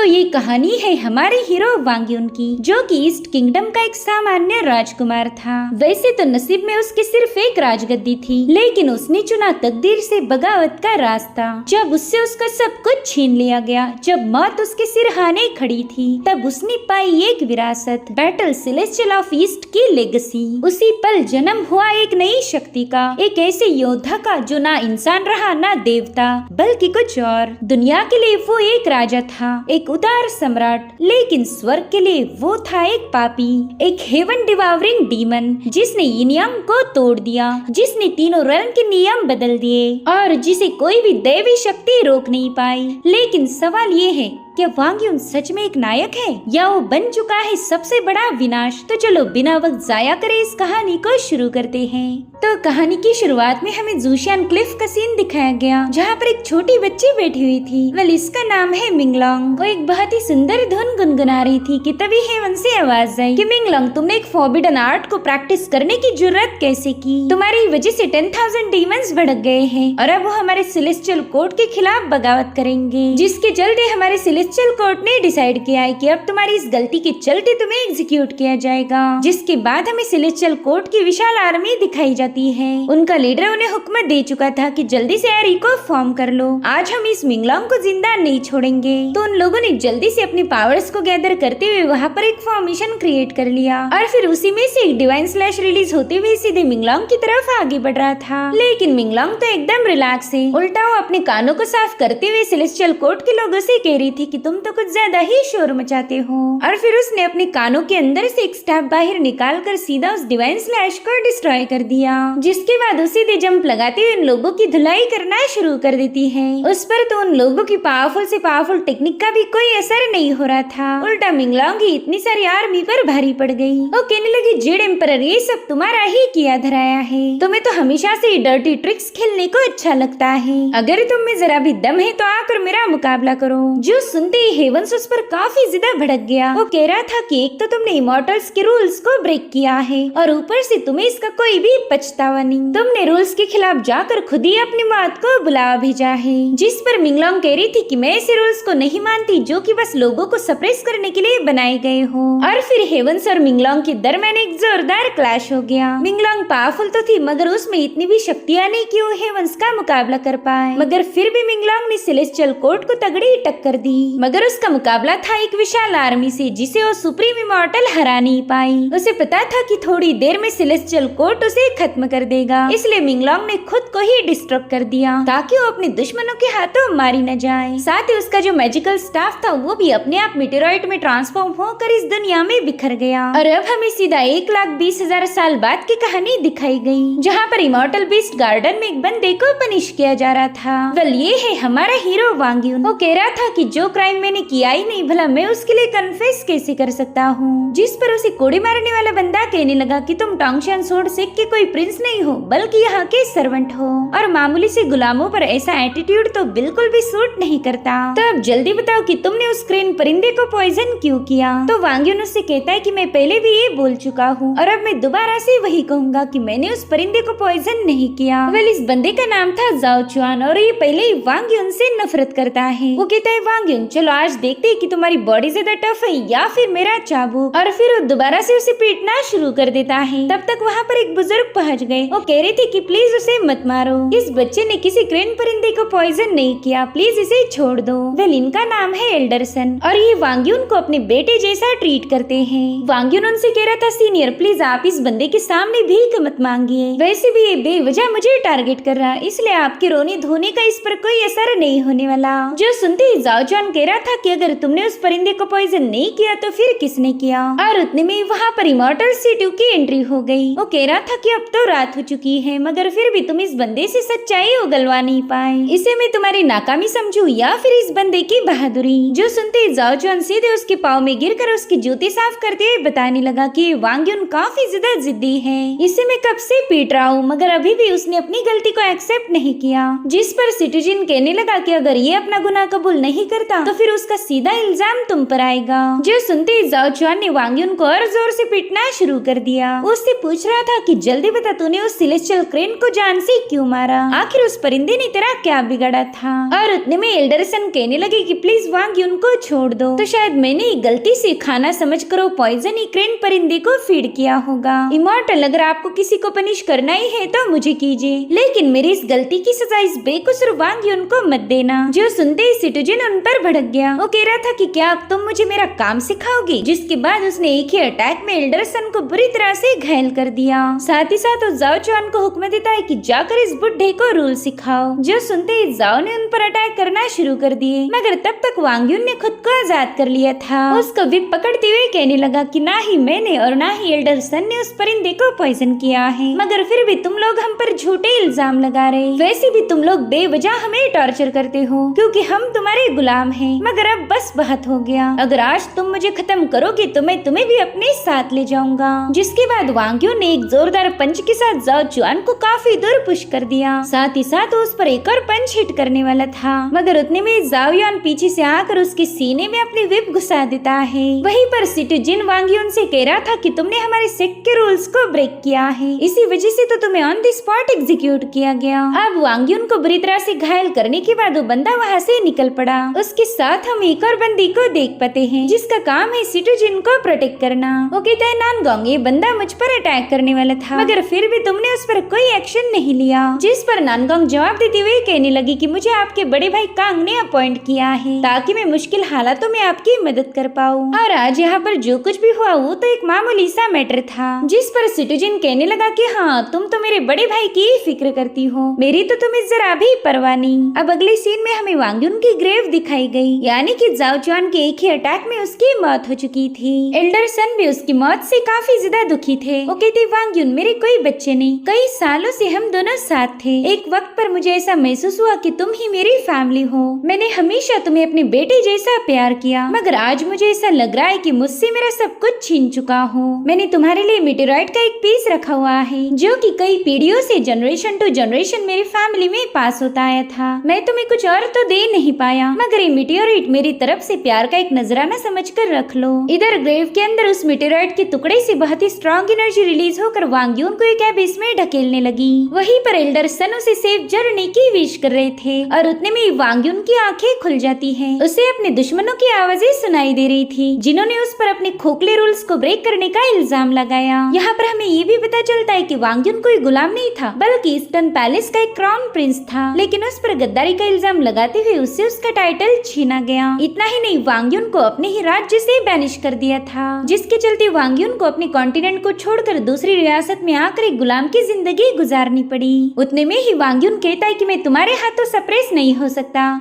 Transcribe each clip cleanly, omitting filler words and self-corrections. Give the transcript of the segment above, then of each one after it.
तो ये कहानी है हमारे हीरो वांग युन की, जो कि ईस्ट किंगडम का एक सामान्य राजकुमार था। वैसे तो नसीब में उसकी सिर्फ एक राजगद्दी थी, लेकिन उसने चुना तकदीर से बगावत का रास्ता। जब उससे उसका सब कुछ छीन लिया गया, जब मौत उसके सिरहाने खड़ी थी, तब उसने पाई एक विरासत, बैटल सेलेस्टियल ऑफ ईस्ट की लेगेसी। उसी पल जन्म हुआ एक नई शक्ति का, एक ऐसे योद्धा का जो ना इंसान रहा ना देवता, बल्कि कुछ और। दुनिया के लिए वो एक राजा था, एक उदार सम्राट, लेकिन स्वर्ग के लिए वो था एक पापी, एक हेवन डिवावरिंग डीमन, जिसने ये नियम को तोड़ दिया, जिसने तीनों रन के नियम बदल दिए और जिसे कोई भी दैवी शक्ति रोक नहीं पाई। लेकिन सवाल ये है, क्या वांग युन सच में एक नायक है या वो बन चुका है सबसे बड़ा विनाश? तो चलो बिना वक्त जाया करे इस कहानी को शुरू करते हैं। तो कहानी की शुरुआत में हमें जूशियन क्लिफ का सीन दिखाया गया, जहाँ पर एक छोटी बच्ची बैठी हुई थी। वेल, इसका नाम है मिंगलोंग। वो एक बहुत ही सुंदर धुन गुनगुना रही थी कि तभी हेवन से आवाज आई कि मिंगलोंग, तुमने एक फॉरबिडन आर्ट को प्रैक्टिस करने की जरूरत कैसे की? तुम्हारी वजह से 10,000 डीमंस भड़क गए हैं और अब वो हमारे सेलेस्टियल कोर्ट के खिलाफ बगावत करेंगे, जिसके चलते हमारे सेलेस्टियल कोर्ट ने डिसाइड किया है कि अब तुम्हारी इस गलती के चलते तुम्हें एग्जीक्यूट किया जाएगा। जिसके बाद हमें सेलेस्टियल कोर्ट की विशाल आर्मी दिखाई जाती है। उनका लीडर उन्हें हुक्म दे चुका था कि जल्दी से एरी को फॉर्म कर लो, आज हम इस मिंगलोंग को जिंदा नहीं छोड़ेंगे। तो उन लोगों ने जल्दी से अपनी पावर्स को गैदर करते हुए वहाँ पर एक फॉर्मेशन क्रिएट कर लिया और फिर उसी में से एक डिवाइन स्लैश रिलीज होते हुए सीधे मिंगलोंग की तरफ आगे बढ़ रहा था। लेकिन मिंगलोंग तो एकदम रिलैक्स है, उल्टा वो अपने कानों को साफ करते हुए सेलेस्टियल कोर्ट के लोगों से कह रही थी कि तुम तो कुछ ज्यादा ही शोर मचाते हो। और फिर उसने अपने कानों के अंदर से एक स्टैब बाहर निकालकर सीधा उस डिवाइन स्लैश को डिस्ट्रॉय कर दिया, जिसके बाद वो सीधे जंप लगाते हुए उन लोगों की धुलाई करना शुरू कर देती है। उस पर तो उन लोगों की पावरफुल से पावरफुल टेक्निक का भी कोई असर नहीं हो रहा था। उल्टा मिंगलोंग की इतनी सारी आर्मी पर भारी पड़ गई। वो कहने लगी, जेड एम्परर, ये सब तुम्हारा ही किया धराया है। तुम्हें तो हमेशा से डर्टी ट्रिक्स खेलने को अच्छा लगता है। अगर तुम में जरा भी दम है तो आकर मेरा मुकाबला करो। जो सुनते ही हेवंस उस पर काफी ज्यादा भड़क गया। वो कह रहा था कि एक तो तुमने इमॉर्टल्स के रूल्स को ब्रेक किया है और ऊपर से तुम्हें इसका कोई भी पछतावा नहीं। तुमने रूल्स के खिलाफ जाकर खुद ही अपनी मौत को बुलावा भेजा है। जिस पर मिंगलोंग कह रही थी कि मैं ऐसे रूल्स को नहीं मानती जो कि बस लोगों को सप्रेस करने के लिए बनाए गए हो। और फिर हेवंस और मिंगलोंग के दरमियान एक जोरदार क्लैश हो गया। मिंगलोंग पावरफुल तो थी, मगर उसमें इतनी भी शक्तियां नहीं कि वो हेवंस का मुकाबला कर पाए। मगर फिर भी मिंगलोंग ने सेलेस्टियल कोर्ट को तगड़ी टक्कर दी। मगर उसका मुकाबला था एक विशाल आर्मी से, जिसे वो सुप्रीम इमॉर्टल हरा नहीं पाई। उसे पता था कि थोड़ी देर में सेलेस्टियल कोर्ट उसे खत्म कर देगा, इसलिए मिंगलोंग ने खुद को ही डिस्ट्रॉय कर दिया ताकि वो अपने दुश्मनों के हाथों मारी न जाए। साथ ही उसका जो मैजिकल स्टाफ था वो भी अपने आप मेटेरॉइड में ट्रांसफॉर्म होकर इस दुनिया में बिखर गया। और अब हमें सीधा 1,20,000 साल बाद की कहानी दिखाई गई, जहाँ पर इमॉर्टल बीस्ट गार्डन में एक बंदे को पनिश किया जा रहा था। वेल, ये है हमारा हीरो वांग युन। वो कह रहा था कि जो क्राइम मैंने किया ही नहीं, भला मैं उसके लिए कन्फेस कैसे कर सकता हूँ? जिस पर उसे कोड़ी मारने वाला बंदा कहने लगा कि तुम टोंगशान सोर्ड सेक के कोई प्रिंस नहीं हो, बल्कि यहाँ के सर्वेंट हो, और मामूली से गुलामों पर ऐसा एटीट्यूड तो बिल्कुल भी सूट नहीं करता। तो अब जल्दी बताओ कि तुमने उस क्रेन परिंदे को पॉइजन क्यों किया? तो वांग युन उससे कहता है कि मैं पहले भी ये बोल चुका हूँ और अब मैं दोबारा से वही कहूँगा कि मैंने उस परिंदे को पॉइजन नहीं किया। वेल, इस बंदे का नाम था जाओ चुआन और ये पहले ही वांग युन से नफरत करता है। वो कहता है, वांग युन, चलो आज देखते हैं कि तुम्हारी बॉडी ज्यादा टफ है या फिर मेरा चाबुक। और फिर वो दोबारा से उसे पीटना शुरू कर देता है। तब तक वहाँ पर एक बुजुर्ग पहुँच गए। वो कह रहे थे कि प्लीज उसे मत मारो, इस बच्चे ने किसी क्रेन परिंदे को पॉइजन नहीं किया, प्लीज इसे छोड़ दो। वेल, इनका नाम है एल्डरसन और ये वांग युन को अपने बेटे जैसा ट्रीट करते हैं। वांग युन उनसे कह रहा था, सीनियर प्लीज आप इस बंदे के सामने भीख मत मांगिए, वैसे भी ये बेवजह मुझे टारगेट कर रहा, इसलिए आपके रोने धोने का इस पर कोई असर नहीं होने वाला। जो सुनते ही जाओ चुआन कह रहा था कि अगर तुमने उस परिंदे को पॉइजन नहीं किया तो फिर किसने किया? और उतने में वहाँ पर इमॉर्टल C2 की एंट्री हो गई। वो कह रहा था कि अब तो रात हो चुकी है, मगर फिर भी तुम इस बंदे से सच्चाई उगलवा नहीं पाए। इसे मैं तुम्हारी नाकामी समझूं या फिर इस बंदे की बहादुरी? जो सुनते ही जाओ चुआन सीधे उसके पाँव में गिरकर उसकी जूती साफ करते हुए बताने लगा कि वांग युन काफी ज्यादा जिद्दी है, इसे मैं कब से पीट रहा हूँ, मगर अभी भी उसने अपनी गलती को एक्सेप्ट नहीं किया। जिस पर सिटीजन कहने लगा कि अगर ये अपना गुनाह कबूल नहीं करता तो फिर उसका सीधा इल्जाम तुम पर आएगा। जो सुनते ही जाओ चुआन ने वांग यून को और जोर से पीटना शुरू कर दिया। उससे पूछ रहा था कि जल्दी बता, तूने उस सेलेस्टियल क्रेन को जान से क्यों मारा? आखिर उस परिंदे ने तेरा क्या बिगाड़ा था? और उतने में एल्डरसन कहने लगे कि प्लीज वांग यून को छोड़ दो। तो शायद मैंने गलती से खाना समझकर वो पॉइजन ही क्रेन परिंदे को फीड किया होगा। इमॉर्टल, अगर आपको किसी को पनिश करना ही है तो मुझे कीजिए, लेकिन मेरी इस गलती की सजा इस बेकसूर वांग यून को मत देना। जो सुनते ही सिटुजिन उन पर भड़क गया। वो कह रहा था कि क्या तुम मुझे मेरा काम सिखाओगे? जिसके बाद उसने एक ही अटैक में एल्डरसन को बुरी तरह से घायल कर दिया। साथ ही साथ वो जाओ चुआन को हुक्म देता है कि जाकर इस बुढ़े को रूल सिखाओ। जो सुनते ही जाओ ने उन पर अटैक करना शुरू कर दिए, मगर तब तक वांग यून ने खुद को आजाद कर लिया था। उसको विप पकड़ते हुए कहने लगा कि ना ही मैंने और ना ही एल्डरसन ने उस परिंदे को पॉइजन किया है, मगर फिर भी तुम लोग हम पर झूठे इल्जाम लगा रहे। वैसे भी तुम लोग बेवजह हमें टॉर्चर करते हो क्योंकि हम तुम्हारे गुलाम हैं। मगर अब बस बहुत हो गया, अगर आज तुम मुझे खत्म करोगे तो मैं तुम्हें भी अपने साथ ले जाऊंगा। जिसके बाद वांग यून ने एक जोरदार पंच के साथ जाओ चुआन को काफी दूर पुश कर दिया। साथ ही साथ उस पर एक और पंच हिट करने वाला था, मगर उतने में जाओ यान पीछे से आकर उसके सीने में अपनी विप घुसा देता है। वहीं पर सिटुजिन वांग यून से कह रहा था कि तुमने हमारे सेक्ट के रूल्स को ब्रेक किया है, इसी वजह से तो तुम्हें ऑन द स्पॉट एग्जीक्यूट किया गया। अब वांग यून को बुरी तरह से घायल करने के बाद वो बंदा वहाँ से निकल पड़ा। उसके साथ हम एक और बंदी को देख पाते हैं जिसका काम है सिटुजिन को प्रोटेक्ट करना। वो कहता है नानगोंग, ये बंदा मुझ पर अटैक करने वाला था, मगर फिर भी तुमने उस पर कोई एक्शन नहीं लिया। जिस पर नानगोंग जवाब देते हुए कहने लगी कि मुझे आपके बड़े भाई कांग ने अपॉइंट किया है ताकि मैं मुश्किल हालातों में आपकी मदद कर पाऊँ, और आज यहाँ पर जो कुछ भी हुआ वो तो एक मामूली सा मैटर था। जिस पर सिटुजिन कहने लगा कि हाँ, तुम तो मेरे बड़े भाई की फिक्र करती हो, मेरी तो तुम्हें जरा भी परवाह नहीं। अब अगले सीन में हमें वांग यून की ग्रेव दिखाई गई, यानी कि जाओ चुआन के एक ही अटैक में उसकी मौत हो चुकी थी। एल्डरसन भी उसकी मौत से काफी ज्यादा दुखी थे। वो कहते वांग यून, मेरे कोई बच्चे नहीं, कई सालों से हम दोनों साथ थे। एक वक्त पर मुझे ऐसा महसूस हुआ कि तुम ही मेरी फैमिली हो। मैंने हमेशा तुम्हें अपने बेटे जैसा प्यार किया, मगर आज मुझे ऐसा लग रहा है कि मुझसे मेरा सब कुछ छीन चुका हो। मैंने तुम्हारे लिए मेटेराइट का एक पीस रखा हुआ है जो कि कई पीढ़ियों से जनरेशन टू जनरेशन मेरी फैमिली में पास होता आया था। मैं तुम्हें कुछ और तो दे नहीं पाया, मगर ये मेटेराइट मेरी तरफ से प्यार का एक नजराना समझकर रख लो। इधर ग्रेव के अंदर उस मेटेराइट के टुकड़े से बहुत ही स्ट्रॉन्ग एनर्जी रिलीज होकर वांग यून को एक एबिस में ढकेलने लगी। वहीं पर एल्डरसन उसे सेफ जर्नी की विश कर रहे थे, और उतने में वांग यून की आंखें खुल जाती हैं। उसे अपने दुश्मनों की आवाजें सुनाई दे रही थी जिन्होंने उस पर अपने खोखले रूल्स को ब्रेक करने का इल्जाम लगाया। यहाँ पर हमें ये भी पता चलता है कि वांग यून कोई गुलाम नहीं था, बल्कि ईस्टर्न पैलेस का एक क्राउन प्रिंस था, लेकिन उस पर गद्दारी का इल्जाम लगाते हुए उससे उसका टाइटल छीना गया। इतना ही नहीं, वांग यून को अपने ही राज्य से बैनिश कर दिया था, जिसके चलते वांग यून को अपने कॉन्टिनेंट को छोड़कर दूसरी रियासत में आकर एक गुलाम की जिंदगी गुजारनी पड़ी। उतने में ही वांग यून कहता है कि मैं तुम्हारे हाथों सप्रेस नहीं हो सकता,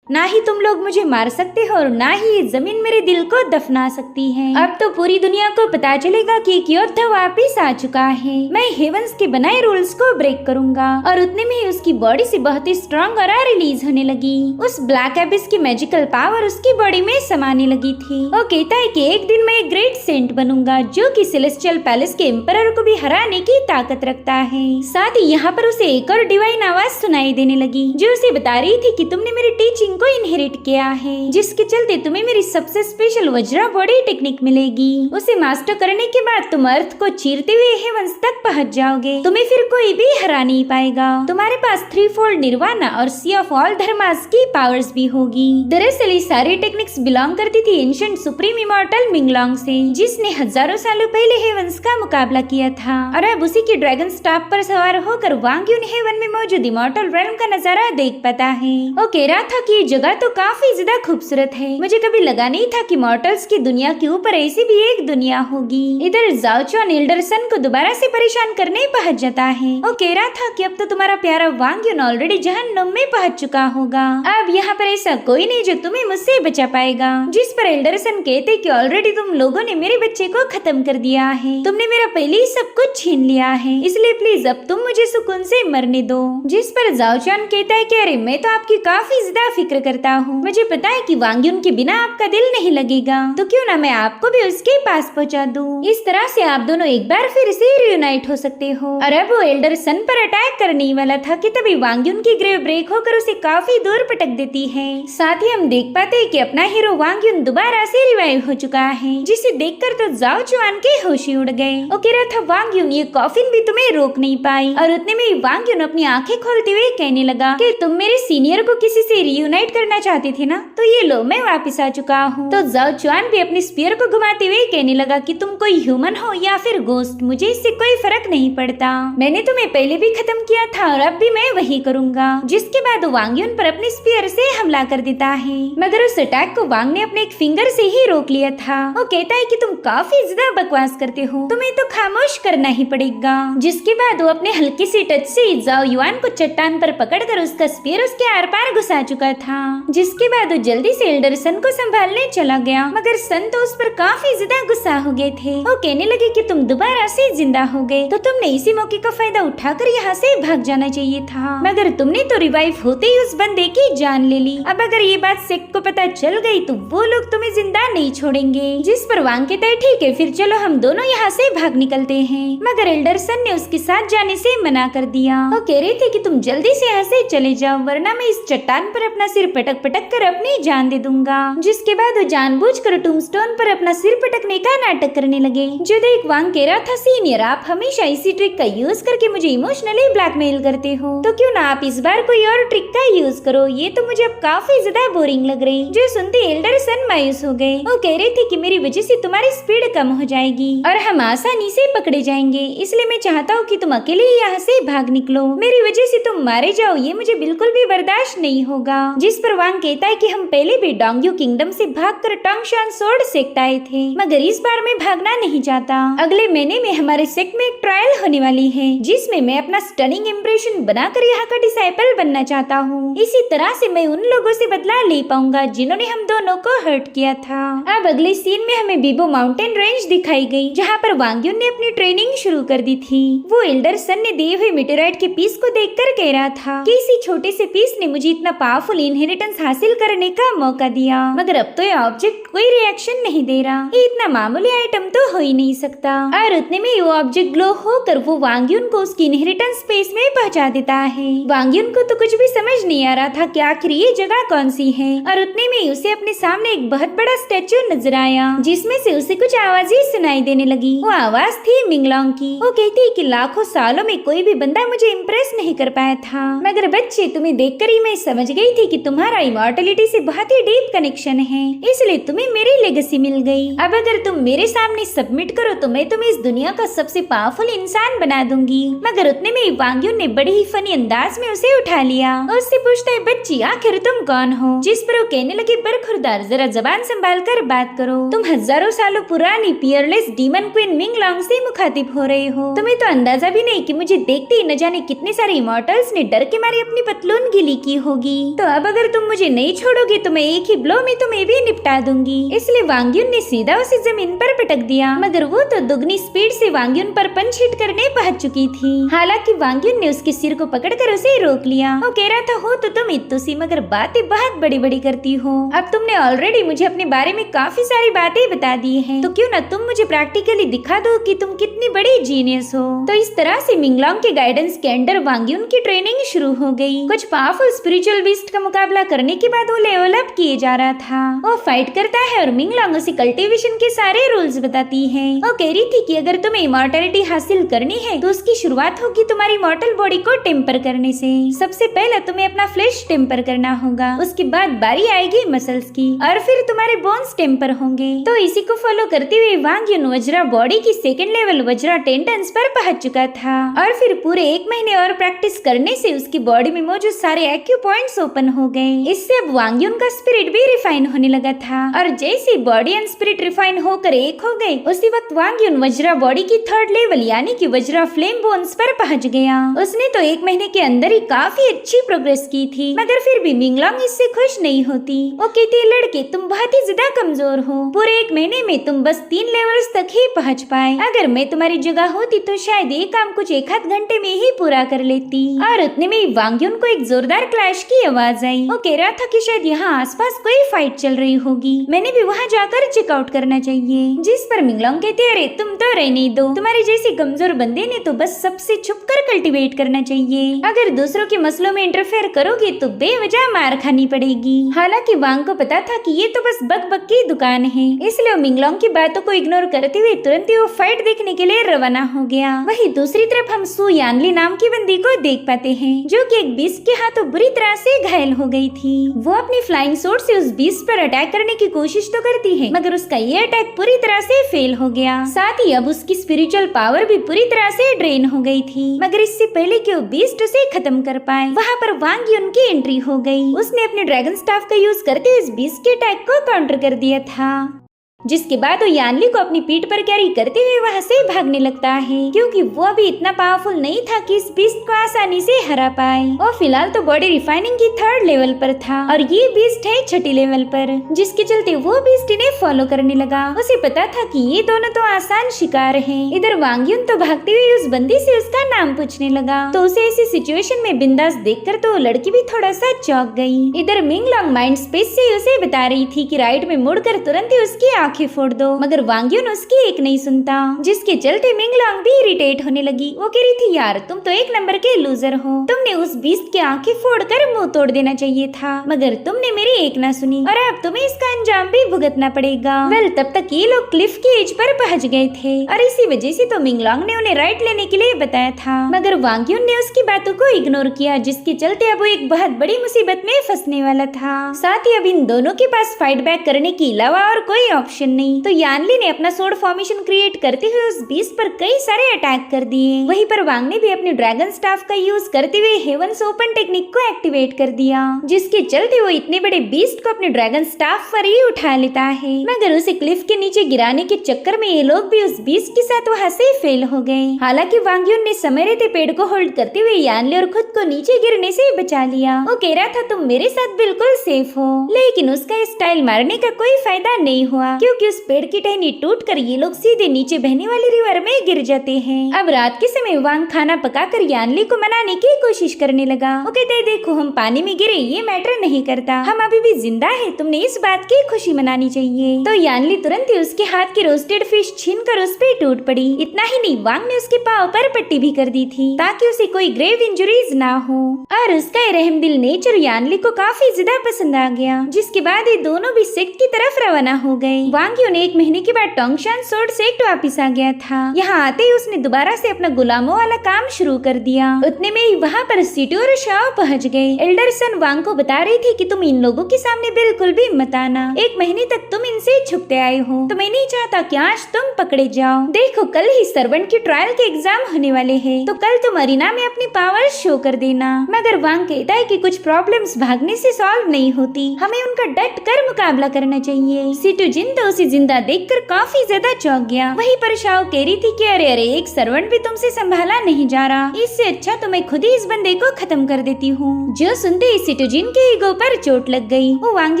ना ही तुम लोग मुझे मार सकते हो और ना ही ये जमीन मेरे दिल को दफना सकती है। अब तो पूरी दुनिया को पता चलेगा कि एक योद्धा वापिस आ चुका है। मैं हेवंस के बनाए रूल्स को ब्रेक करूंगा। और उतने में ही उसकी बॉडी से बहुत ही स्ट्रॉन्ग ऑरा रिलीज होने लगी। उस ब्लैक एबिस की मैजिकल पावर उसकी बॉडी में समाने लगी थी। वो कहता है कि एक दिन मैं एक ग्रेट सेंट बनूंगा जो कि सेलेस्टियल पैलेस के एम्परर को भी हराने की ताकत रखता है। साथ ही यहाँ पर उसे एक और डिवाइन आवाज सुनाई देने लगी जो उसे बता रही थी कि तुमने मेरी टीचिंग को इनहेरिट किया है, जिसके चलते तुम्हें मेरी सबसे स्पेशल वज्रा बॉडी टेक्निक मिलेगी। उसे मास्टर करने के बाद तुम अर्थ को चीरते हुए हेवंस तक पहुंच जाओगे। तुम्हें फिर कोई भी हरा नहीं पाएगा। तुम्हारे पास 3-fold निर्वाणा और सी ऑफ ऑल धर्मास की पावर्स भी होगी। दरअसल ये सारी टेक्निक्स बिलोंग करती थी एंशिएंट सुप्रीम इमॉर्टल मिंगलोंग से, जिसने हजारों सालों पहले हेवंस का मुकाबला किया था। और अब उसी के ड्रैगन स्टाफ पर सवार होकर वांग यून हेवन में मौजूद इमॉर्टल रेल्म का नजारा देख पाता है। वो कह रहा था कि जगह तो काफी ज्यादा खूबसूरत है। मुझे कभी लगा नहीं था कि मॉर्टल्स की दुनिया के ऊपर ऐसी भी एक दुनिया होगी। इधर जाओ चुआन एल्डरसन को दोबारा से परेशान करने पहुंच जाता है। वो कह रहा था कि अब तो तुम्हारा प्यारा वांग यून ऑलरेडी जहन्नुम में पहुंच चुका होगा। अब यहाँ पर ऐसा कोई नहीं जो तुम्हें मुझसे बचा पाएगा। जिस पर एल्डरसन कहते कि ऑलरेडी तुम लोगों ने मेरे बच्चे को खत्म कर दिया है। तुमने मेरा पहले ही सब कुछ छीन लिया है, इसलिए प्लीज अब तुम मुझे सुकून से मरने दो। जिस पर जाओ चुआन कहता है कि अरे मैं तो आपकी काफी ज्यादा फिक्र फिक्र करता हूँ। मुझे पता है कि वांग्युन के बिना आपका दिल नहीं लगेगा, तो क्यों ना मैं आपको भी उसके पास पहुँचा दूँ। इस तरह से आप दोनों एक बार फिर से रियूनाइट हो सकते हो। और अब वो एल्डर सन पर अटैक करने वाला था कि तभी वांग्युन की ग्रेव ब्रेक होकर उसे काफी दूर पटक देती है। साथ ही हम देख पाते हैं कि अपना हीरो वांग्युन दोबारा से रिवाइव हो चुका है, जिसे देखकर तो जाओ चुआन के होश ही उड़ गए। वो कह रहा था, वांग्युन ये कॉफिन भी तुम्हें रोक नहीं पाई। और उतने में वांग्युन अपनी आंखें खोलते हुए कहने लगा कि तुम मेरे सीनियर को किसी से रियूनाइट करना चाहते थे ना, तो ये लो मैं वापस आ चुका हूँ। तो जाओ चुआन भी अपने स्पीयर को घुमाते हुए कहने लगा कि तुम कोई ह्यूमन हो या फिर गोस्ट, मुझे इससे कोई फर्क नहीं पड़ता। मैंने तुम्हें पहले भी खत्म किया था और अब भी मैं वही करूंगा। जिसके बाद वांग्युन पर अपने स्पीयर से हमला कर देता है, मगर उस अटैक को वांग ने अपने एक फिंगर से ही रोक लिया था। वो कहता है कि तुम काफी ज्यादा बकवास करते हो, तुम्हें तो खामोश करना ही पड़ेगा। जिसके बाद वो अपने हल्के से टच से जाओ युआन को चट्टान पर पकड़कर उसका स्पीयर उसके आर पार घुसा चुका था। जिसके बाद वो जल्दी से एल्डर सन को संभालने चला गया, मगर सन तो उस पर काफी ज्यादा गुस्सा हो गए थे। वो कहने लगे कि तुम दोबारा से जिंदा हो गए, तो तुमने इसी मौके का फायदा उठाकर यहाँ से भाग जाना चाहिए था, मगर तुमने तो रिवाइव होते ही उस बंदे की जान ले ली। अब अगर ये बात सेक्ट को पता चल गई तो वो लोग तुम्हें जिंदा नहीं छोड़ेंगे। जिस पर वांग कहता है, ठीक है फिर चलो हम दोनों यहाँ से भाग निकलते हैं। मगर एल्डर सन ने उसके साथ जाने से मना कर दिया। वो कह रहे थे कि तुम जल्दी से यहाँ से चले जाओ, वरना मैं इस चट्टान पर अपना सिर पटक पटक कर अपनी जान दे दूंगा। जिसके बाद वो जानबूझकर टूम्बस्टोन पर अपना सिर पटकने का नाटक करने लगे। जो देख वांग कह रहा था, सीनियर आप हमेशा इसी ट्रिक का यूज करके मुझे इमोशनली ब्लैकमेल करते हो, तो क्यों ना आप इस बार कोई और ट्रिक का यूज करो। ये तो मुझे अब काफी ज्यादा बोरिंग लग रही। जो सुनते एल्डर सन मायूस हो गए। वो कह रहे थे कि मेरी वजह से तुम्हारी स्पीड कम हो जाएगी और हम आसानी से पकड़े जाएंगे, इसलिए मैं चाहता हूँ कि तुम अकेले ही यहाँ से भाग निकलो। मेरी वजह से तुम मारे जाओ, ये मुझे बिल्कुल भी बर्दाश्त नहीं होगा। जिस पर वांग कहता है कि हम पहले भी डोंग्यू किंगडम से भागकर टोंगशान सोर्ड सेक्ट आए थे, मगर इस बार मैं भागना नहीं चाहता। अगले महीने में हमारे सेक्ट में एक ट्रायल होने वाली है, जिसमें मैं अपना स्टनिंग इम्प्रेशन बनाकर यहाँ का डिसाइपल बनना चाहता हूँ। इसी तरह से मैं उन लोगों से बदला ले पाऊंगा जिन्होंने हम दोनों को हर्ट किया था। अब अगले सीन में हमें बीबो माउंटेन रेंज दिखाई गई, जहाँ पर वांग्युन ने अपनी ट्रेनिंग शुरू कर दी थी। वो एल्डर सन ने दिए हुए मेटेराइट के पीस को देखकर कह रहा था कि इसी छोटे से पीस ने मुझे इतना पावरफुल इनहेरिटेंस हासिल करने का मौका दिया, मगर अब तो ये ऑब्जेक्ट कोई रिएक्शन नहीं दे रहा। ये इतना मामूली आइटम तो हो ही नहीं सकता। और उतने में वो ऑब्जेक्ट ग्लो होकर वो वांग्युन को उसकी इनहेरिटेंस स्पेस में पहुंचा देता है। वांग्युन को तो कुछ भी समझ नहीं आ रहा था कि आखिर ये जगह कौन सी है। और उतने में उसे अपने सामने एक बहुत बड़ा स्टैचू नजर आया, जिसमें से उसे कुछ आवाजें सुनाई देने लगी। वो आवाज थी मिंगलोंग की। वो कहती है कि लाखों सालों में कोई भी बंदा मुझे इम्प्रेस नहीं कर पाया था, मगर बच्चे तुम्हें देखकर ही मैं समझ गई थी कि तुम्हारा इमॉर्टलिटी से बहुत ही डीप कनेक्शन है, इसलिए तुम्हें मेरी लेगेसी मिल गई। अब अगर तुम मेरे सामने सबमिट करो तो मैं तुम्हें इस दुनिया का सबसे पावरफुल इंसान बना दूंगी। मगर उतने में वांग्युन ने बड़ी ही फनी अंदाज में उसे उठा लिया। उससे पूछता है, बच्ची आखिर तुम कौन हो? जिस पर वो कहने लगे, बरखुरदार जरा जबान संभाल कर बात करो, तुम हजारों सालों पुरानी पियरलेस डीमन क्वीन मिंगलोंग से मुखातिब हो रहे हो। तुम्हें तो अंदाजा भी नहीं कि मुझे देखते ही न जाने कितने सारे इमॉर्टल्स ने डर के मारे अपनी पतलून गीली की होगी। तो अब अगर तुम मुझे नहीं छोड़ोगे तो मैं एक ही ब्लो में तुम्हें भी निपटा दूंगी। इसलिए वांग्युन ने सीधा उसे जमीन पर पटक दिया, मगर वो तो दुगनी स्पीड से वांग्युन पर पंच हिट करने पहुंच चुकी थी। हालांकि वांग्युन ने उसके सिर को पकड़कर उसे रोक लिया। वो कह रहा था, हो तो तुम इत्तुसी, मगर बातें बहुत बड़ी बड़ी करती हो। अब तुमने ऑलरेडी मुझे अपने बारे में काफी सारी बातें बता दी हैं, तो क्यों ना तुम मुझे प्रैक्टिकली दिखा दो कि तुम कितनी बड़ी जीनियस हो। तो इस तरह से मिंगलोंग के गाइडेंस के अंडर वांग्युन की ट्रेनिंग शुरू हो गई। कुछ पावरफुल स्पिरिचुअल बीस्ट का मुकाबला करने के बाद वो लेवल अप किए जा रहा था। वो फाइट करता है और मिंगलोंग उसे कल्टीवेशन के सारे रूल्स बताती है। वो कह रही थी कि अगर तुम्हें इमॉर्टलिटी हासिल करनी है तो उसकी शुरुआत होगी तुम्हारी मॉर्टल बॉडी को टेम्पर करने से। सबसे पहले तुम्हें अपना फ्लैश टेम्पर करना होगा, उसके बाद बारी आएगी मसल्स की, और फिर तुम्हारे बोन्स टेम्पर होंगे। तो इसी को फॉलो करते हुए वांग्युन वज्रा बॉडी की सेकंड लेवल वज्रा टेंटेंस पर पहुंच चुका था। और फिर पूरे 1 महीने और प्रैक्टिस करने से उसकी बॉडी में मौजूद सारे एक्यू पॉइंट्स ओपन हो गए। इससे अब वांग्युन का स्पिरिट भी रिफाइन होने लगा था और और जैसे बॉडी एंड स्पिरिट रिफाइन होकर एक हो गए, उसी वक्त वांग युन वज्रा बॉडी की 3rd लेवल यानी कि वज्रा फ्लेम बोन्स पर पहुंच गया। उसने तो 1 महीने के अंदर ही काफी अच्छी प्रोग्रेस की थी, मगर फिर भी मिंगलोंग इससे खुश नहीं होती। वो कहती है, लड़के तुम बहुत ही ज्यादा कमजोर हो, पूरे 1 महीने में तुम बस 3 लेवल्स तक ही पहुंच पाए। अगर मैं तुम्हारी जगह होती तो शायद ये काम कुछ 1 आध घंटे में ही पूरा कर लेती। और उतने में वांग युन को एक जोरदार क्लैश की आवाज आई। वो कह रहा था कि शायद यहाँ आसपास कोई फाइट चल रही होगी, मैंने भी वहाँ जाकर चेकआउट करना चाहिए। जिस पर मिंगलोंग कहते, अरे तुम तो रहने दो, तुम्हारे जैसे कमजोर बंदे ने तो बस सबसे छुपकर कल्टीवेट करना चाहिए। अगर दूसरों के मसलों में इंटरफेयर करोगे तो बेवजह मार खानी पड़ेगी। हालांकि वांग को पता था कि ये तो बस बक की दुकान है, इसलिए वो मिंगलोंग की बातों को इग्नोर करते हुए तुरंत ही वो फाइट देखने के लिए रवाना हो गया। वहीं दूसरी तरफ हम सू यानली नाम की बंदी को देख पाते हैं, जो कि एक बीस्ट के हाथों बुरी तरह से घायल हो गई थी। वो अपनी फ्लाइंग स्वॉर्ड से उस बीस्ट पर अटैक करने की कोशिश तो करती है, मगर उसका ये अटैक पूरी तरह से फेल हो गया। साथ ही अब उसकी स्पिरिचुअल पावर भी पूरी तरह से ड्रेन हो गई थी। मगर इससे पहले कि वो बीस्ट उसे खत्म कर पाए, वहाँ पर वांग युन की एंट्री हो गई। उसने अपने ड्रैगन स्टाफ का यूज करते हुए इस बीस्ट के अटैक को काउंटर कर दिया था, जिसके बाद वो यानली को अपनी पीठ पर कैरी करते हुए वहाँ से भागने लगता है, क्योंकि वो अभी इतना पावरफुल नहीं था कि इस बीस्ट को आसानी से हरा पाए। और फिलहाल तो बॉडी रिफाइनिंग की 3rd लेवल पर था और ये बीस्ट है 6ठी लेवल पर, जिसके चलते वो बीस्ट इन्हें फॉलो करने लगा। उसे पता था कि ये दोनों तो आसान शिकार हैं। इधर वांग युन तो भागते हुए उस बंदी से उसका नाम पूछने लगा, तो उसे ऐसी सिचुएशन में बिंदास देखकर तो लड़की भी थोड़ा सा चौंक गई। इधर मिंगलोंग माइंड स्पेस से उसे बता रही थी कि राइट में मुड़कर तुरंत ही उसकी आंखें फोड़ दो, मगर वांग युन उसकी एक नहीं सुनता, जिसके चलते मिंगलोंग भी इरिटेट होने लगी। वो कह रही थी, यार तुम तो 1 नंबर के लूजर हो, तुमने उस बीस्ट की आंखें फोड़कर मुंह तोड़ देना चाहिए था, मगर तुमने मेरी एक ना सुनी और अब तुम्हें इसका अंजाम भी भुगतना पड़ेगा। वेल तब तक ये लोग क्लिफ की एज पर पहुंच गए थे और इसी वजह से तो मिंगलोंग ने उन्हें राइट लेने के लिए बताया था, मगर वांग युन ने उसकी बातों को इग्नोर किया, जिसके चलते अब वो एक बहुत बड़ी मुसीबत में फंसने वाला था। साथ ही अब इन दोनों के पास फाइट बैक करने के अलावा और कोई ऑप्शन नहीं, तो यानली ने अपना सोर्ड फॉर्मेशन क्रिएट करते हुए उस बीस्ट पर कई सारे अटैक कर दिए। वहीं पर वांग ने भी अपने ड्रैगन स्टाफ का यूज करते हुए हेवंस ओपन टेक्निक को एक्टिवेट कर दिया, जिसके चलते वो इतने बड़े बीस्ट को अपने ड्रैगन स्टाफ पर ही उठा लेता है। मगर उसे क्लिफ के नीचे गिराने के चक्कर में ये लोग भी उस बीस्ट के साथ वहाँ से फेल हो गए। हालांकि वांग युन ने समय रहते पेड़ को होल्ड करते हुए यानली और खुद को नीचे गिरने से बचा लिया। वो कह रहा था, तुम मेरे साथ बिल्कुल सेफ हो, लेकिन उसका स्टाइल मारने का कोई फायदा नहीं हुआ, क्योंकि उस पेड़ की टहनी टूटकर ये लोग सीधे नीचे बहने वाली रिवर में गिर जाते हैं। अब रात के समय वांग खाना पकाकर यानली को मनाने की कोशिश करने लगा। वो कहते हैं, देखो हम पानी में गिरे ये मैटर नहीं करता, हम अभी भी जिंदा हैं, तुमने इस बात की खुशी मनानी चाहिए। तो यानली तुरंत ही उसके हाथ की रोस्टेड फिश छीनकर उस पे टूट पड़ी। इतना ही नहीं, वांग ने उसके पाँव पर पट्टी भी कर दी थी ताकि उसे कोई ग्रेव इंजुरीज ना हो। और उसका रहमदिल नेचर यानली को काफी ज्यादा पसंद आ गया, जिसके बाद ये दोनों भी सेक्ट की तरफ रवाना हो गए। वांग युन 1 महीने के बाद टोंगशान सोर्ड सेक्ट वापिस आ गया था। यहाँ आते ही उसने दोबारा से अपना गुलामों वाला काम शुरू कर दिया। उतने में ही वहाँ पर सिटू और शाओ पहुँच गए। एल्डर सन वांग को बता रही थी कि तुम इन लोगों के सामने बिल्कुल भी मत आना, 1 महीने तक तुम इनसे छुपते आए हो, तो मैं नहीं चाहता कि आज तुम पकड़े जाओ। देखो कल ही सर्वेंट की ट्रायल के एग्जाम होने वाले हैं, तो कल तुम अरीना में अपनी पावर शो कर देना। मगर वांग कहता है कि कुछ प्रॉब्लम्स भागने से सॉल्व नहीं होती, हमें उनका डट कर मुकाबला करना चाहिए। सिटू जिन तो उसे जिंदा देखकर काफी ज्यादा चौंक गया। वहीं पर शाओ कह रही थी कि अरे अरे एक सर्वेंट भी तुमसे संभाला नहीं जा रहा, इससे अच्छा तो मैं खुद ही इस बंदे को खत्म कर देती हूँ। जो सुनते ही सिटुजिन के ईगो पर चोट लग गई। वो वांग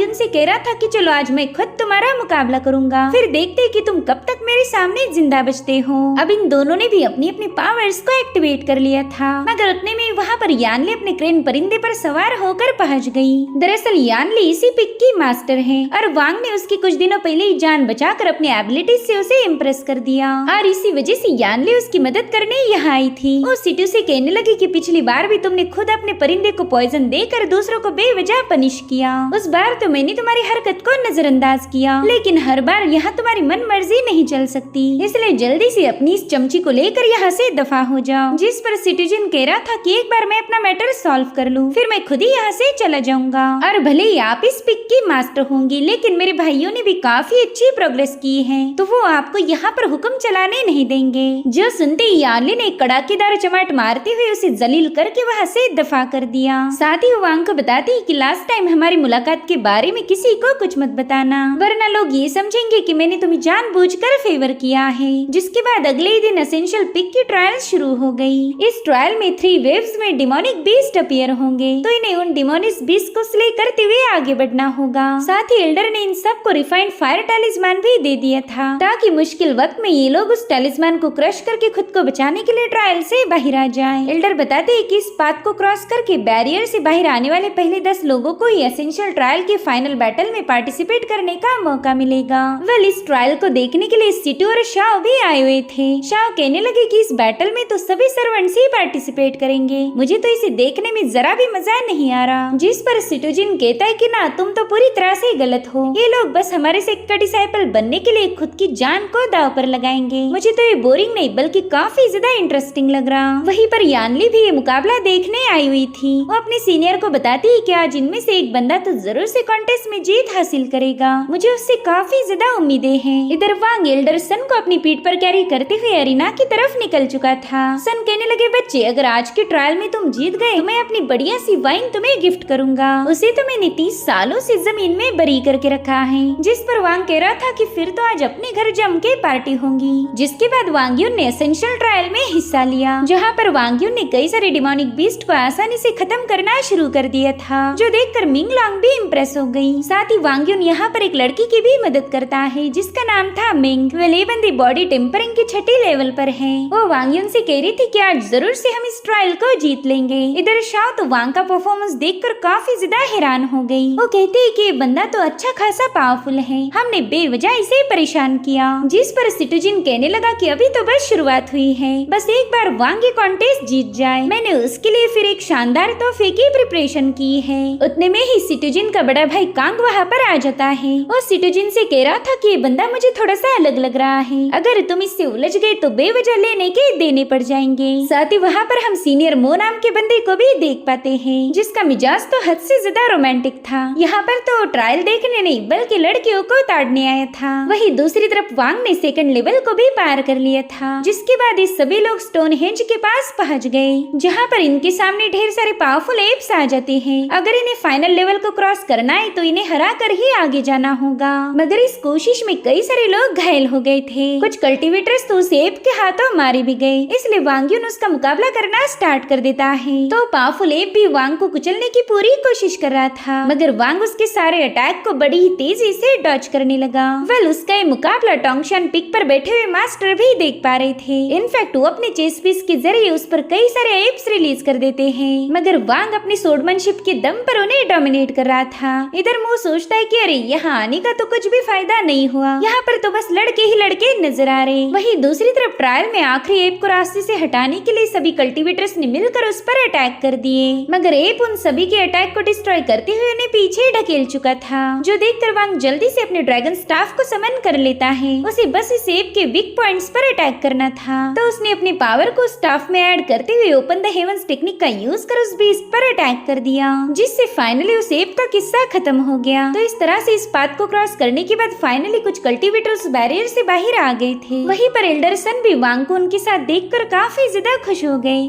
युन से कह रहा था कि चलो आज मैं खुद तुम्हारा मुकाबला करूंगा, फिर देखते कि तुम कब तक मेरे सामने जिंदा बचते हो। अब इन दोनों ने भी अपनी अपनी पावर्स को एक्टिवेट कर लिया था, मगर उतने में वहाँ पर यानली अपने क्रेन परिंदे पर सवार होकर पहुँच गई। दरअसल यानली इसी पिक की मास्टर है और वांग ने उसकी कुछ दिनों पहले ही जान बचाकर अपने एबिलिटी से उसे इम्प्रेस कर दिया और इसी वजह से यानली उसकी मदद करने यहाँ आई थी। वो सिटू से कहने लगी कि पिछली बार भी तुमने खुद अपने परिंदे को पॉइजन देकर दूसरों को बेवजह पनिश किया। उस बार तो मैंने तुम्हारी हरकत को नजरअंदाज किया, लेकिन हर बार यहाँ तुम्हारी मन मर्जी नहीं चल सकती, इसलिए जल्दी से अपनी इस चमची को लेकर यहाँ से दफा हो जाओ। जिस पर सिटीजन कह रहा था कि एक बार मैं अपना मैटर सॉल्व कर लूं, फिर मैं खुद ही यहाँ से चला जाऊंगा। और भले ही आप इस पिक की मास्टर होंगी, लेकिन मेरे भाइयों ने भी काफी अच्छी प्रोग्रेस की है, तो वो आपको यहाँ पर हुक्म चलाने नहीं देंगे। जो सुनते ही यार्ली ने कड़ाकेदार चमाट मारते हुए उसे जलील करके वहाँ से दफा कर दिया। साथ ही वो वांग को बताती कि लास्ट टाइम हमारी मुलाकात के बारे में किसी को कुछ मत बताना, वरना लोग ये समझेंगे कि मैंने तुम्हें जानबूझकर फेवर किया है। जिसके बाद अगले ही दिन एसेंशियल पिक की ट्रायल शुरू हो गई। इस ट्रायल में 3 वेव्स में डिमोनिक बीस्ट अपीयर होंगे, तो इन्हें उन डिमोनिक बीस्ट को स्ले करते हुए आगे बढ़ना होगा। साथ ही एल्डर ने इन सबको रिफाइंड फायर टैलिस्मान भी दे दिया था, ताकि मुश्किल वक्त में ये लोग उस टैलिस्मान को क्रश करके खुद को बचाने के लिए ट्रायल से बाहर आ जाएं। एल्डर बताते हैं कि इस पाथ को क्रॉस करके बैरियर से बाहर आने वाले पहले 10 लोगों को ही एसेंशियल ट्रायल के फाइनल बैटल में पार्टिसिपेट करने का मौका मिलेगा। वेल, इस ट्रायल को देखने के लिए सिटू और शाओ भी आए हुए थे। शाओ कहने लगे कि इस बैटल में तो सभी सर्वेंट्स ही पार्टिसिपेट करेंगे, मुझे तो इसे देखने में जरा भी मजा नहीं आ रहा। जिस पर सिटूजिन कहता है कि ना, तुम तो पूरी तरह से गलत हो, ये लोग बस हमारे सेक्ट का डिसाइपल बनने के लिए खुद की जान को दांव पर लगाएंगे। मुझे तो ये बोरिंग नहीं बल्कि काफी ज्यादा इंटरेस्टिंग लग रहा। वहीं पर यानली भी ये मुकाबला देखने आई हुई थी। वो अपने सीनियर को बताती है कि आज इनमें से एक बंदा तो जरूर से कॉन्टेस्ट में जीत हासिल करेगा, मुझे उससे काफी ज्यादा उम्मीदें हैं। इधर वांग एल्डर सन को अपनी पीठ पर कैरी करते हुए अरीना की तरफ निकल चुका था। सन कहने लगे, बच्चे अगर आज के ट्रायल में तुम जीत गए तो मैं अपनी बढ़िया सी वाइन तुम्हें गिफ्ट करूंगा। उसे तो मैंने 30 सालों से जमीन में बरी करके रखा है। जिस पर वांग कह रहा था कि फिर तो आज अपने घर जम के पार्टी होंगी। जिसके बाद वांग्युन ने एसेंशियल ट्रायल में हिस्सा लिया, जहाँ पर वांग्युन ने कई सारे डिमोनिक बीस्ट को आसानी से खत्म करना शुरू कर दिया था, जो देखकर मिंगलोंग भी इम्प्रेस हो गई। साथ ही वांग्युन यहाँ पर एक लड़की की भी मदद करता है जिसका नाम था मिंग। वे बंदी बॉडी टेम्परिंग की 6ठी लेवल पर है। वो वांग्युन से कह रही थी कि आज जरूर से हम इस ट्रायल को जीत लेंगे। इधर शाओ तो वांग का परफॉर्मेंस देखकर काफी ज्यादा हैरान हो गई। वो कहती है कि ये बंदा तो अच्छा खासा पावरफुल है, हमने बेवजह इसे परेशान किया। जिस पर सिटूजिन कहने लगा कि अभी तो बस शुरुआत हुई है, बस एक बार वांग ये कॉन्टेस्ट जीत जाए, मैंने उसके लिए फिर एक शानदार तोहफे की प्रिपरेशन की है। उतने में ही सिटूजिन का बड़ा भाई कांग वहाँ पर आ जाता है। वो सिटूजिन से कह रहा था कि ये बंदा मुझे थोड़ा सा अलग लग रहा है, अगर तुम इससे उलझ गए तो बेवजह लेने के देने पड़ जाएंगे। साथ ही वहाँ पर हम सीनियर मो नाम के बंदे को भी देख पाते हैं, जिसका मिजाज तो हद से ज्यादा रोमांटिक था। यहाँ पर तो ट्रायल देखने नहीं बल्कि लड़कियों को ताड़ने आया था। वहीं दूसरी तरफ वांग ने सेकंड लेवल को भी पार कर लिया था। जिसके बाद ये सभी लोग स्टोनहेंज के पास पहुँच गए, जहाँ पर इनके सामने ढेर सारे पावरफुल एप्स आ जाते हैं। अगर इन्हें फाइनल लेवल को क्रॉस करना है तो इन्हें हरा कर ही आगे जाना होगा, मगर इस कोशिश में कई सारे लोग घायल हो गए थे। कुछ कल्टीवेटर्स तो उस एप के हाथों मारे भी गए, इसलिए वांग्युन उसका मुकाबला करना स्टार्ट कर देता है। तो पावरफुल एप भी वांग को कुचलने की पूरी कोशिश कर रहा था, मगर वांग उसके सारे अटैक को बड़ी ही तेजी से डॉज करने लगा। वेल, उसका ये मुकाबला टोंगशान पिक पर बैठे हुए मास्टर भी देख पा रहे थे। इनफैक्ट वो अपने चेस पीस के जरिए उस पर कई सारे एप्स रिलीज कर देते हैं, मगर वांग अपनी सोर्डमैनशिप के दम पर उन्हें डोमिनेट कर रहा था। इधर मुंह सोचता है कि अरे यहाँ आने का तो कुछ भी फायदा नहीं हुआ, यहाँ पर तो बस लड़के ही लड़के नजर आ रहे। वहीं दूसरी तरफ ट्रायल में आखिरी एप को रास्ते से हटाने के लिए सभी कल्टीवेटर्स ने मिलकर उस पर अटैक कर दिए, मगर एप उन सभी के अटैक को डिस्ट्रॉय करते हुए उन्हें पीछे ढकेल चुका था। जो देखकर वांग जल्दी से अपने ड्रैगन स्टाफ को समन कर लेता है। उसे बस इस एप के वीक पॉइंट्स पर अटैक करना था, तो उसने अपनी पावर को स्टाफ में ऐड करते हुए ओपन द हेवंस टेक्निक का यूज कर उस बीस्ट पर अटैक कर दिया, जिससे फाइनली उस एप का किस्सा खत्म हो गया। तो इस तरह से इस पाथ को क्रॉस करने के बाद फाइनली कुछ कल्टीवेटर्स बैरियर से बाहर आ गए थे। वहीं पर एल्डरसन भी वांग को उनके साथ देखकर काफी ज्यादा खुश हो गए।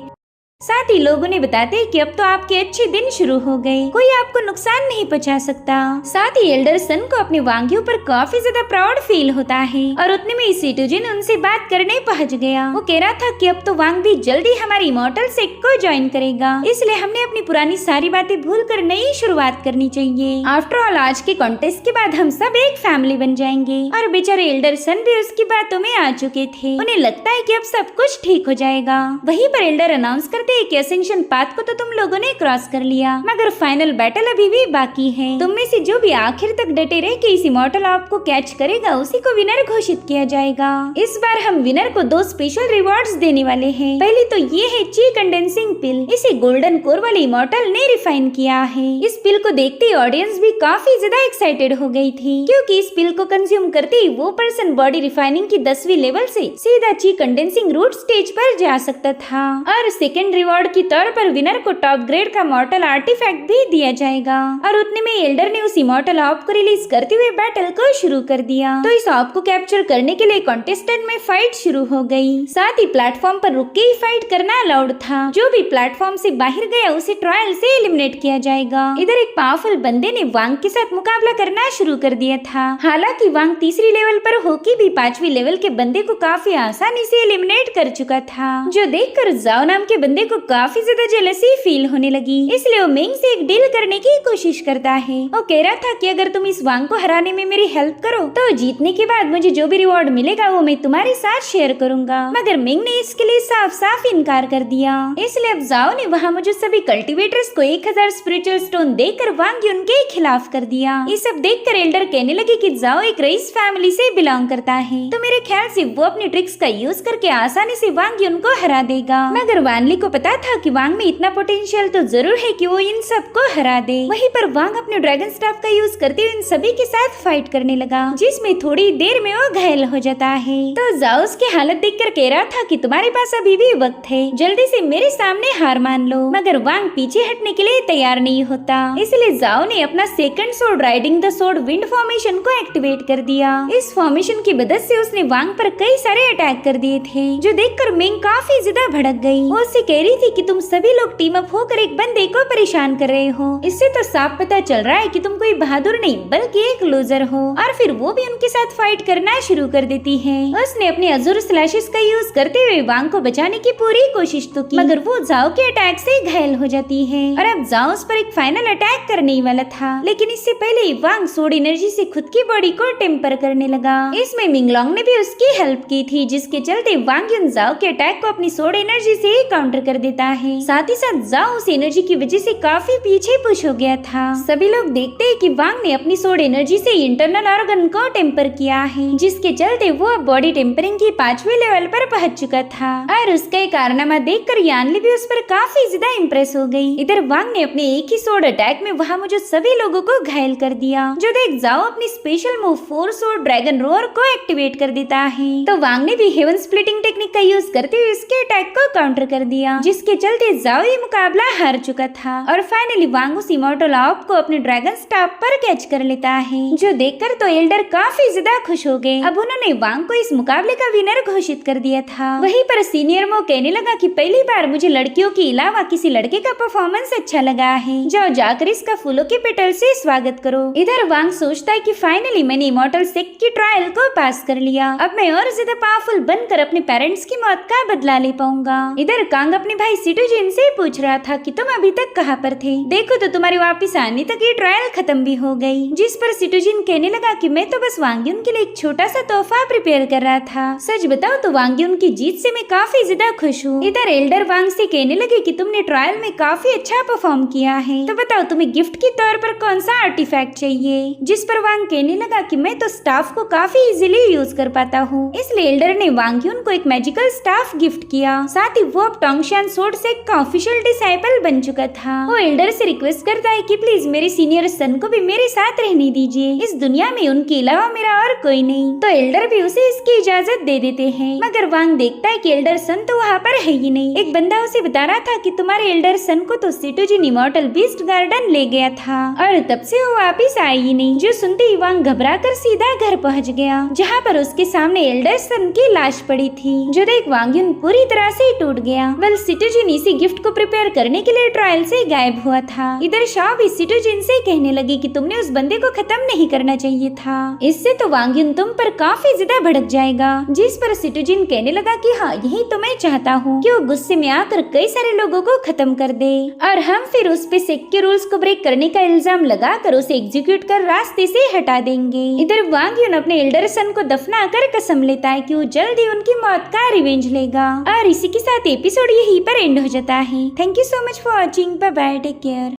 साथ ही लोगों ने बताते कि अब तो आपके अच्छे दिन शुरू हो गए, कोई आपको नुकसान नहीं पहुंचा सकता। साथ ही एल्डरसन को अपने वांगियों पर काफी ज्यादा प्राउड फील होता है, और उतने में सिटूजिन उनसे बात करने पहुंच गया। वो कह रहा था कि अब तो वांग भी जल्दी हमारी इमॉर्टल सेक्ट को ज्वाइन करेगा, इसलिए हमने अपनी पुरानी सारी बातें भूलकर नई शुरुआत करनी चाहिए। आफ्टर ऑल आज के कॉन्टेस्ट के बाद हम सब एक फैमिली बन जाएंगे। और बेचारे एल्डरसन भी उसकी बातों में आ चुके थे, उन्हें लगता है कि अब सब कुछ ठीक हो जाएगा। वहीं पर एल्डर अनाउंस करते लिए कि असेंशन पाथ को तो तुम लोगों ने क्रॉस कर लिया, मगर फाइनल बैटल अभी भी बाकी है। तुम में से जो भी आखिर तक डटे रहे कि इस इमॉर्टल ऑर्ब को कैच करेगा उसी को विनर घोषित किया जाएगा। इस बार हम विनर को 2 स्पेशल रिवॉर्ड्स देने वाले हैं। पहली तो ये है ची कंडेंसिंग पिल। इसे गोल्डन कोर वाले इमॉर्टल ने रिफाइन किया है। इस पिल को देखते ही ऑडियंस भी काफी ज्यादा एक्साइटेड हो गई थी, क्योंकि इस पिल को कंज्यूम करते ही वो पर्सन बॉडी रिफाइनिंग की 10वीं लेवल से सीधा ची कंडेंसिंग रूट स्टेज पर जा सकता था। और सेकंड रिवॉर्ड की तौर पर विनर को टॉप ग्रेड का मॉर्टल आर्टिफैक्ट भी दिया जाएगा। और उतने में एल्डर ने उस इमॉर्टल ऑर्ब को रिलीज करते हुए बैटल को शुरू कर दिया। तो इस ऑर्ब को कैप्चर करने के लिए कॉन्टेस्टेंट में फाइट शुरू हो गई। साथ ही प्लेटफॉर्म पर रुक के ही फाइट करना अलाउड था। जो भी प्लेटफॉर्म से बाहर गया उसे ट्रायल से एलिमिनेट किया जाएगा। इधर एक पावरफुल बंदे ने वांग के साथ मुकाबला करना शुरू कर दिया था। हालांकि वांग तीसरी लेवल पर होके भी 5वीं लेवल के बंदे को काफी आसानी से एलिमिनेट कर चुका था, जो देखकर जाओ नाम के बंदे को काफी ज्यादा जेलसी फील होने लगी। इसलिए वो मिंग से एक डील करने की कोशिश करता है। वो कह रहा था कि अगर तुम इस वांग को हराने में मेरी हेल्प करो तो जीतने के बाद मुझे जो भी रिवॉर्ड मिलेगा वो मैं तुम्हारे साथ शेयर करूंगा। मगर मिंग ने इसके लिए साफ साफ इनकार कर दिया। इसलिए अब जाओ ने वहाँ मुझे सभी कल्टीवेटर्स को 1000 स्पिरिचुअल स्टोन देकर वांग युन के खिलाफ कर दिया। ये सब देखकर एल्डर कहने लगे कि जाओ एक रईस फैमिली से बिलोंग करता है, तो मेरे ख्याल से वो अपनी ट्रिक्स का यूज करके आसानी से वांग युन को हरा देगा। मगर वानली को पता था कि वांग में इतना पोटेंशियल तो जरूर है कि वो इन सबको हरा दे। वहीं पर वांग अपने ड्रैगन स्टाफ का यूज करते हुए इन सभी के साथ फाइट करने लगा, जिसमें थोड़ी देर में वो घायल हो जाता है। तो जाओ उसकी हालत देखकर कह रहा था कि तुम्हारे पास अभी भी वक्त है, जल्दी से मेरे सामने हार मान लो। मगर वांग पीछे हटने के लिए तैयार नहीं होता। इसलिए जाओ ने अपना second sword riding the sword wind formation को एक्टिवेट कर दिया। इस फॉर्मेशन की मदद से उसने वांग पर कई सारे अटैक कर दिए थे, जो देखकर मिंग काफी ज्यादा भड़क गई। वो उससे कह रही थी कि तुम सभी लोग टीम अप होकर एक बंदे को परेशान कर रहे हो। इससे तो साफ पता चल रहा है कि तुम कोई बहादुर नहीं बल्कि एक लूजर हो। और फिर वो भी उनके साथ फाइट करना शुरू कर देती है। उसने अपने अजूर स्लैशेस का यूज करते हुए वांग को बचाने की पूरी कोशिश तो की, मगर वो जाओ के अटैक से घायल हो जाती है। और अब जाओ उस पर एक फाइनल अटैक करने ही वाला था, लेकिन इससे पहले वांग सोड एनर्जी से खुद की बॉडी को टेम्पर करने लगा। इसमें मिंगलोंग ने भी उसकी हेल्प की थी, जिसके चलते वांग युन जाओ के अटैक को अपनी सोड एनर्जी से काउंटर कर देता है। साथ ही साथ जाओ उस एनर्जी की वजह से काफी पीछे पुश हो गया था। सभी लोग देखते हैं कि वांग ने अपनी सोड एनर्जी से इंटरनल ऑर्गन को टेम्पर किया है, जिसके चलते वो अब बॉडी टेम्परिंग की 5वीं लेवल पर पहुंच चुका था। और उसका एक कारनामा देखकर यानली भी उस पर काफी ज्यादा इम्प्रेस हो गई। इधर वांग ने अपने एक ही सोड अटैक में वहाँ मुझे सभी लोगों को घायल कर दिया, जो देख जाओ अपनी स्पेशल मूव 4 सोड ड्रैगन रोअर को एक्टिवेट कर देता है। तो वांग ने भी हेवन स्प्लिटिंग टेक्निक का यूज करते हुए इसके अटैक को काउंटर कर दिया, जिसके चलते जाओ ये मुकाबला हार चुका था। और फाइनली वांग उस इमॉर्टल ऑर्ब को अपने ड्रैगन स्टाफ पर कैच कर लेता है, जो देखकर तो एल्डर काफी ज्यादा खुश हो गए। अब उन्होंने वांग को इस मुकाबले का विनर घोषित कर दिया था। वहीं पर सीनियर मो कहने लगा कि पहली बार मुझे लड़कियों के अलावा किसी लड़के का परफॉर्मेंस अच्छा लगा है, जाओ जाकर इसका फूलों के पेटल से स्वागत करो। इधर वांग सोचता है कि फाइनली मैंने इमॉर्टल सेक्ट की ट्रायल को पास कर लिया, अब मैं और ज्यादा पावरफुल बनकर अपने पेरेंट्स की मौत का बदला ले पाऊंगा। इधर कांग अपने भाई सिटुजिन से पूछ रहा था कि तुम अभी तक कहाँ पर थे, देखो तो तुम्हारे वापिस आने तक ये ट्रायल खत्म भी हो गई। जिस पर सिटुजिन कहने लगा कि मैं तो बस वांग युन के लिए एक छोटा सा तोहफा प्रिपेयर कर रहा था। सच बताओ तो वांग युन की जीत से मैं काफी ज्यादा खुश हूँ। इधर एल्डर वांग से कहने लगे कि तुमने ट्रायल में काफी अच्छा परफॉर्म किया है, तो बताओ तुम्हें गिफ्ट के तौर पर कौन सा आर्टिफैक्ट चाहिए। जिस पर वांग कहने लगा कि मैं तो स्टाफ को काफी इजीली यूज कर पाता हूँ। इसलिए एल्डर ने वांग युन को एक मैजिकल स्टाफ गिफ्ट किया। साथ ही वो अब टोंगशान सोर्ड सेक्ट का ऑफिशियल डिसाइपल बन चुका था। वो एल्डर से रिक्वेस्ट करता है कि प्लीज मेरे सीनियर सन को भी मेरे साथ रहने दीजिए, इस दुनिया में उनके अलावा मेरा और कोई नहीं। तो एल्डर भी उसे इसकी इजाजत दे देते हैं। मगर वांग देखता है कि एल्डर सन तो वहाँ पर है ही नहीं। एक बंदा उसे बता रहा था कि तुम्हारे एल्डर सन को तो सिटुजिन इमॉर्टल बीस्ट गार्डन ले गया था और तब से वो वापिस आई ही नहीं। जो सुनते ही वांग घबरा कर सीधा घर पहुँच गया, जहाँ पर उसके सामने एल्डर सन की लाश पड़ी थी। जो देख वांग युन पूरी तरह से टूट गया। वेल सिटुजिन इसी गिफ्ट को प्रिपेयर करने के लिए ट्रायल से गायब हुआ था। इधर शाओ भी सिटुजिन से कहने लगी कि तुमने उस बंदे को खत्म नहीं करना चाहिए था, इससे तो वांग युन तुम पर काफी ज्यादा भड़क जाएगा। जिस पर सिटुजिन कहने लगा कि हाँ यही तो मैं चाहता हूँ कि वो गुस्से में आकर कई सारे लोगों को खत्म कर दे और हम फिर उस पे सेक्ट के रूल्स को ब्रेक करने का इल्जाम लगाकर उसे एग्जीक्यूट कर रास्ते से हटा देंगे। इधर वांग युन अपने एल्डर सन को दफना कर कसम लेता है कि वो जल्द ही उनकी मौत का रिवेंज लेगा। और इसी के साथ एपिसोड यही यहीं पर एंड हो जाता है। Thank you so much for watching. Bye bye, take care.